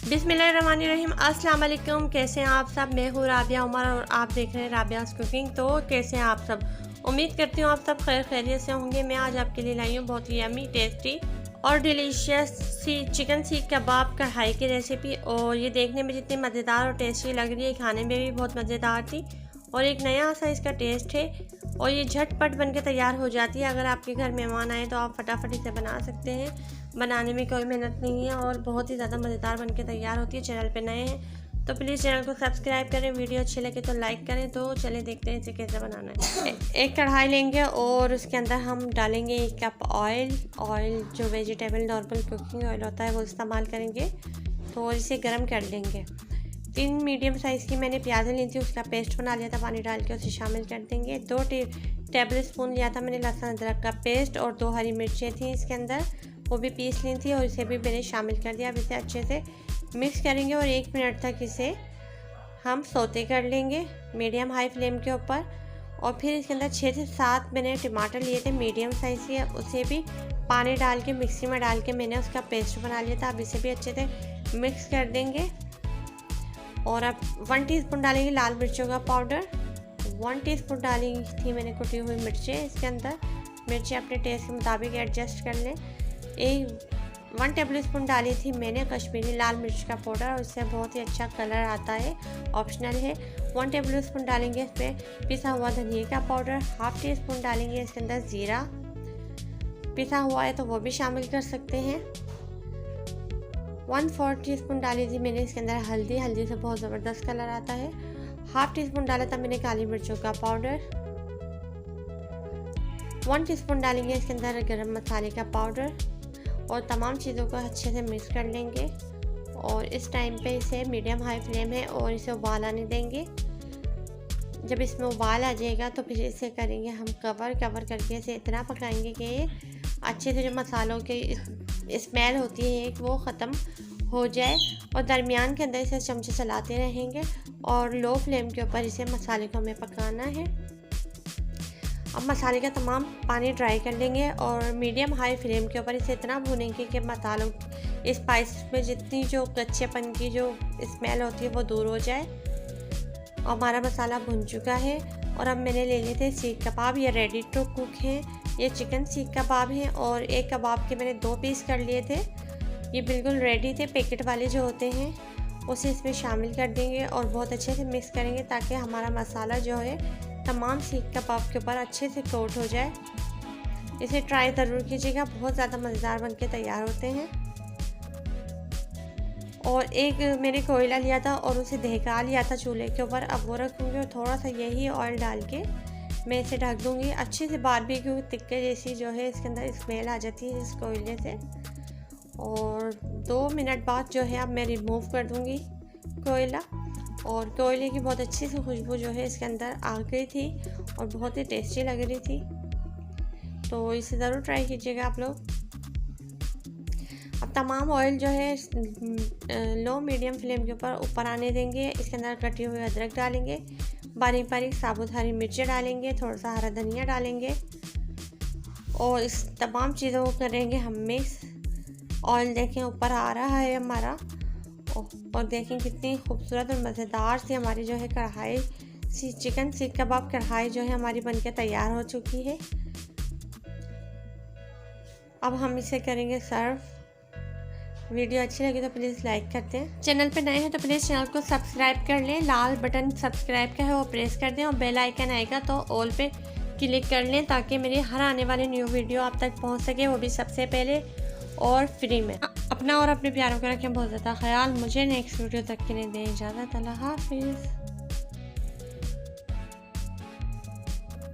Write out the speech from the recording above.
बिस्मिल्लाहिर्रहमानिर्रहीम। अस्सलाम वालेकुम। कैसे हैं आप सब? मैं हूँ राबिया उमर और आप देख रहे हैं राबियास कुकिंग। तो कैसे हैं आप सब? उम्मीद करती हूँ आप सब खैर खैरियत से होंगे। मैं आज आपके लिए लाई हूँ बहुत ही यम्मी, टेस्टी और डिलीशियस सी चिकन सीख कबाब कढ़ाई की रेसिपी। और ये देखने में जितनी मज़ेदार और टेस्टी लग रही है, खाने में भी बहुत मज़ेदार थी और एक नया सा इसका टेस्ट है और ये झटपट बन के तैयार हो जाती है। अगर आपके घर मेहमान आए तो आप फटाफट इसे बना सकते हैं। बनाने में कोई मेहनत नहीं है और बहुत ही ज़्यादा मज़ेदार बन के तैयार होती है। चैनल पे नए हैं तो प्लीज़ चैनल को सब्सक्राइब करें, वीडियो अच्छी लगे तो लाइक करें। तो चले देखते हैं इसे कैसे बनाना है। एक कढ़ाई लेंगे और उसके अंदर हम डालेंगे 1 कप ऑयल जो वेजिटेबल नॉर्मल कुकिंग ऑयल होता है वो इस्तेमाल करेंगे। तो इसे गर्म कर लेंगे। 3 मीडियम साइज़ की मैंने प्याज़ें ली थी, उसका पेस्ट बना लिया था, पानी डाल के उसे शामिल कर देंगे। 2 टेबल स्पून लिया था मैंने लहसुन अदरक का पेस्ट और 2 हरी मिर्चें थी इसके अंदर, वो भी पीस ली थी और इसे भी मैंने शामिल कर दिया। अब इसे अच्छे से मिक्स करेंगे और 1 मिनट तक इसे हम सौते कर लेंगे मीडियम हाई फ्लेम के ऊपर। और फिर इसके अंदर 6 से 7 मैंने टमाटर लिए थे मीडियम साइज़ के, उसे भी पानी डाल के मिक्सी में डाल के मैंने उसका पेस्ट बना लिया था। अब इसे भी अच्छे से मिक्स कर देंगे। और अब 1 टीस्पून डालेंगे लाल मिर्चों का पाउडर, 1 टीस्पून डाली थी मैंने कुटी हुई मिर्चें इसके अंदर। मिर्चें अपने टेस्ट के मुताबिक एडजस्ट कर लें। 1 टेबल स्पून डाली थी मैंने कश्मीरी लाल मिर्च का पाउडर और इससे बहुत ही अच्छा कलर आता है, ऑप्शनल है। 1 टेबल स्पून डालेंगे इस पर पिसा हुआ धनिया का पाउडर, 1/2 टीस्पून डालेंगे इसके अंदर ज़ीरा पिसा हुआ है तो वो भी शामिल कर सकते हैं। 1/4 टीस्पून डाली थी मैंने इसके अंदर हल्दी से बहुत ज़बरदस्त कलर आता है। 1/2 टीस्पून डाला था मैंने काली मिर्चों का पाउडर। 1 टीस्पून डालेंगे इसके अंदर गरम मसाले का पाउडर और तमाम चीज़ों को अच्छे से मिक्स कर लेंगे। और इस टाइम पे इसे मीडियम हाई फ्लेम है और इसे उबाल आने देंगे। जब इसमें उबाल आ जाएगा तो फिर इसे करेंगे हम कवर करके इसे इतना पकाएंगे कि अच्छे से जो मसालों की स्मेल होती है एक वो ख़त्म हो जाए। और दरमियान के अंदर इसे चमचे चलाते रहेंगे और लो फ्लेम के ऊपर इसे मसाले को हमें पकाना है। अब मसाले का तमाम पानी ड्राई कर लेंगे और मीडियम हाई फ्लेम के ऊपर इसे इतना भूनेंगे कि मसालों स्पाइस में जितनी जो कच्चेपन की जो स्मेल होती है वो दूर हो जाए। और हमारा मसाला भुन चुका है और अब मैंने ले लिए थे सीख कबाब, ये रेडी टू कुक हैं। ये चिकन सीख कबाब हैं और एक कबाब के मैंने 2 पीस कर लिए थे। ये बिल्कुल रेडी थे, पैकेट वाले जो होते हैं उसे इसमें शामिल कर देंगे और बहुत अच्छे से मिक्स करेंगे ताकि हमारा मसाला जो है तमाम सीख कबाब के ऊपर अच्छे से कोट हो जाए। इसे ट्राई ज़रूर कीजिएगा, बहुत ज़्यादा मज़ेदार बन के तैयार होते हैं। और एक मैंने कोयला लिया था और उसे दहका लिया था चूल्हे के ऊपर, अब वो रखूँगी और थोड़ा सा यही ऑयल डाल के मैं इसे ढक दूँगी। अच्छे से बारबेक्यू टिक्के जैसी जो है इसके अंदर स्मेल आ जाती है इस कोयले से। और 2 मिनट बाद जो है अब मैं रिमूव कर दूँगी कोयला। और कोयले की बहुत अच्छी सी खुशबू जो है इसके अंदर आ गई थी और बहुत ही टेस्टी लग रही थी। तो इसे ज़रूर ट्राई कीजिएगा आप लोग। अब तमाम ऑयल जो है लो मीडियम फ्लेम के ऊपर आने देंगे। इसके अंदर कटी हुई अदरक डालेंगे, बारीक साबुत हरी मिर्चें डालेंगे, थोड़ा सा हरा धनिया डालेंगे और इस तमाम चीज़ों को करेंगे हम मिक्स। ऑयल देखें ऊपर आ रहा है हमारा और देखें कितनी खूबसूरत और मज़ेदार सी हमारी जो है कढ़ाई सी चिकन सीख कबाब कढ़ाई जो है हमारी बनके तैयार हो चुकी है। अब हम इसे करेंगे सर्व। वीडियो अच्छी लगी तो प्लीज़ लाइक करते हैं। चैनल पे नए हैं तो प्लीज़ चैनल को सब्सक्राइब कर लें। लाल बटन सब्सक्राइब का है वो प्रेस कर दें और बेल आइकन आएगा तो ऑल पे क्लिक कर लें ताकि मेरी हर आने वाली न्यू वीडियो आप तक पहुंच सके, वो भी सबसे पहले और फ्री में। अपना और अपने प्यारों का रखें बहुत ज़्यादा ख्याल। मुझे नेक्स्ट वीडियो तक के लिए दें इजाज़त। अल्लाह हाफिज़।